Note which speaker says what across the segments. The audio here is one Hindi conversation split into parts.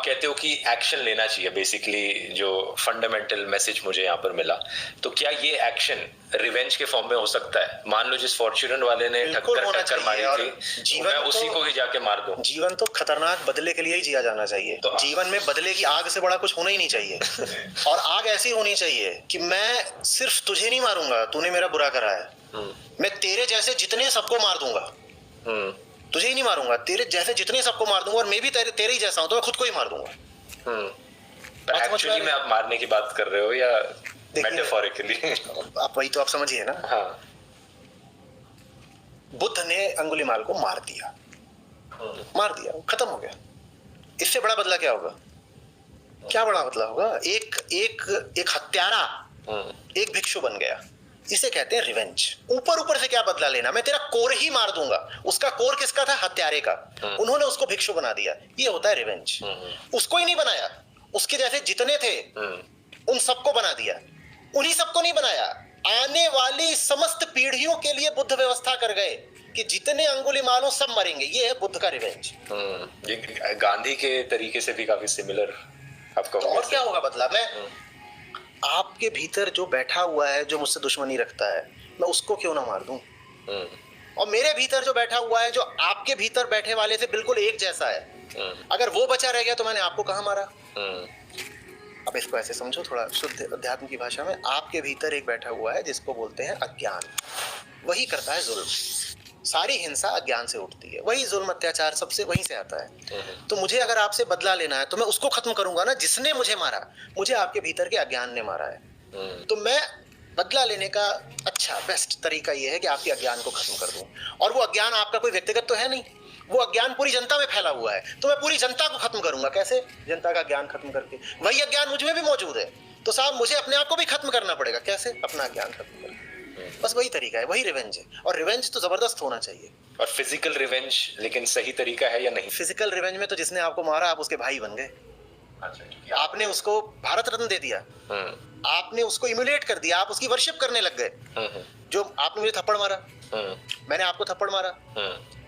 Speaker 1: कहते हो कि एक्शन लेना चाहिए, बेसिकली जो फंडामेंटल मैसेज मुझे यहाँ पर मिला, तो क्या ये एक्शन रिवेंज के फॉर्म में हो सकता है? मान लो जिस फॉर्च्यूनर वाले ने टक्कर मारी थी, जीवन मैं उसी को ही जाके मार दूं।
Speaker 2: जीवन तो खतरनाक बदले के लिए ही जिया जाना चाहिए। तो जीवन में बदले की आग से बड़ा कुछ होना ही नहीं चाहिए। और आग ऐसी होनी चाहिए कि मैं सिर्फ तुझे नहीं मारूंगा, तूने मेरा बुरा करा है, मैं तेरे जैसे जितने सबको मार दूंगा। तुझे ही नहीं मारूंगा, तेरे जैसे जितने सबको मार दूंगा, और मैं भी तेरे ही जैसा हूं, तो मैं खुद को ही मार दूंगा।
Speaker 1: एक्चुअली में आप मारने की बात कर रहे हो या मेटाफोरिकली?
Speaker 2: आप वही तो आप समझिए ना।
Speaker 1: हाँ।
Speaker 2: बुद्ध ने अंगुलीमाल को मार दिया, मार दिया, खत्म हो गया। इससे बड़ा बदला क्या होगा? क्या बड़ा बदला होगा? एक हत्यारा एक भिक्षु बन गया। इसे कहते हैं रिवेंज। ऊपर ऊपर से क्या बदला लेना? मैं तेरा कोर ही मार दूंगा। उसका कोर किसका था? हत्यारे का। उन्होंने उसको भिक्षु बना दिया। ये होता है रिवेंज। उसको ही नहीं बनाया, उसके जैसे जितने थे उन सबको बना दिया। उन्हीं सबको नहीं बनाया, आने वाली समस्त पीढ़ियों के लिए बुद्ध व्यवस्था कर गए कि जितने अंगुलीमालों सब मरेंगे। ये है बुद्ध का रिवेंज।
Speaker 1: ये गांधी के तरीके से भी काफी सिमिलर आपका।
Speaker 2: तो और क्या होगा बदला? मैं आपके भीतर जो बैठा हुआ है, जो मुझसे दुश्मनी रखता है, मैं उसको क्यों ना मार दूं? और मेरे भीतर जो बैठा हुआ है, जो आपके भीतर बैठे वाले से बिल्कुल एक जैसा है, अगर वो बचा रह गया तो मैंने आपको कहां मारा? अब इसको ऐसे समझो थोड़ा शुद्ध अध्यात्म की भाषा में। आपके भीतर एक बैठा हुआ है जिसको बोलते हैं अज्ञान। वही करता है जुल्म। सारी हिंसा अज्ञान से उठती है, वही जुल्म अत्याचार सबसे वहीं से आता है। तो मुझे अगर आपसे बदला लेना है तो मैं उसको खत्म करूंगा ना जिसने मुझे मारा। मुझे आपके भीतर के अज्ञान ने मारा है। तो मैं बदला लेने का अच्छा बेस्ट तरीका यह है कि आपके अज्ञान को खत्म कर दूं। और वो अज्ञान आपका कोई व्यक्तिगत तो है नहीं, वो अज्ञान पूरी जनता में फैला हुआ है। तो मैं पूरी जनता को खत्म करूंगा। कैसे? जनता का ज्ञान खत्म करके। वही अज्ञान मुझ में भी मौजूद है, तो साहब मुझे अपने आप को भी खत्म करना पड़ेगा। कैसे? अपना ज्ञान खत्म करके। बस वही तरीका है, वही रिवेंज है। और रिवेंज तो जबरदस्त होना चाहिए।
Speaker 1: और फिजिकल रिवेंज लेकिन सही तरीका है या नहीं?
Speaker 2: फिजिकल रिवेंज में तो जिसने आपको मारा आप उसके भाई बन गए। आपने उसको भारत रत्न दे दिया, आपने उसको इम्यूलेट कर दिया, आप उसकी वर्शिप करने लग गए। जो आपने मुझे थप्पड़ मारा, मैंने आपको थप्पड़ मारा,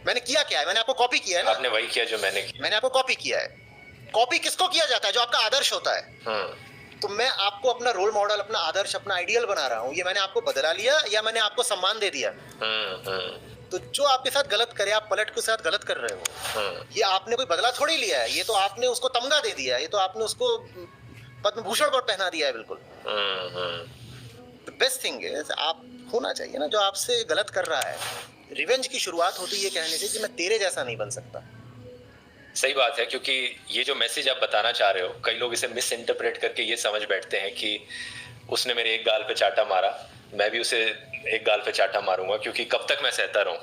Speaker 2: मैंने किया क्या है? मैंने आपको कॉपी किया है ना।
Speaker 1: आपने वही किया जो मैंने किया।
Speaker 2: मैंने आपको कॉपी किया है। कॉपी किसको किया जाता है? जो आपका आदर्श होता है। तो मैं आपको अपना रोल मॉडल, अपना आदर्श, अपना आइडियल बना रहा हूँ। ये मैंने आपको बदला लिया या मैंने आपको सम्मान दे दिया? तो जो आपके साथ गलत करे, आप पलट के साथ गलत कर रहे हो। ये आपने कोई बदला थोड़ी लिया है, ये तो आपने उसको तमगा दे दिया है, ये तो आपने उसको पद्म भूषण पर पहना दिया है। बिल्कुल बेस्ट थिंग है आप होना चाहिए ना जो आपसे गलत कर रहा है। रिवेंज की शुरुआत होती है ये कहने से कि मैं तेरे जैसा नहीं बन सकता।
Speaker 1: सही बात है, क्योंकि ये जो मैसेज आप बताना चाह रहे हो, कई लोग इसे मिस इंटरप्रेट करके ये समझ बैठते हैं कि उसने मेरे एक गाल पे चाटा मारा, मैं भी उसे एक गाल पे चाटा मारूंगा, क्योंकि कब तक मैं सहता रहूं।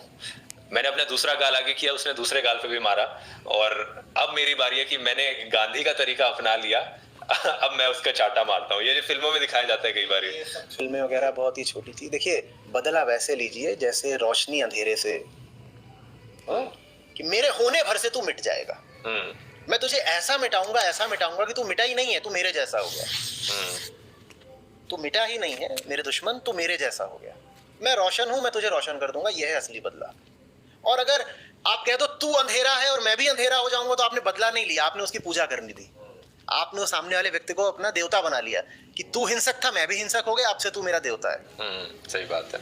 Speaker 1: मैंने अपना दूसरा गाल आगे किया, उसने दूसरे गाल पे भी मारा, और अब मेरी बारी है कि मैंने गांधी का तरीका अपना लिया, अब मैं उसका चाटा मारता हूँ। ये जो फिल्मों में दिखाया जाता है कई बार,
Speaker 2: फिल्में वगैरह बहुत ही छोटी थी। देखिए बदला वैसे लीजिए जैसे रोशनी अंधेरे से, कि मेरे होने भर से तू मिट जाएगा। मैं तुझे ऐसा मिटाऊंगा कि तू मिटा ही नहीं है, तू मेरे जैसा हो गया। तू मिटा ही नहीं है मेरे दुश्मन, तू मेरे जैसा हो गया। मैं रोशन हूं, मैं तुझे रोशन कर दूंगा। यह है असली बदला। और अगर आप कह दो तू अंधेरा है और मैं भी अंधेरा हो जाऊंगा, तो आपने बदला नहीं लिया, आपने उसकी पूजा करनी थी। आपने उस सामने वाले व्यक्ति को अपना देवता बना लिया कि तू हिंसक था, मैं भी हिंसक हो गया, अब से तू मेरा देवता है।
Speaker 1: सही बात है।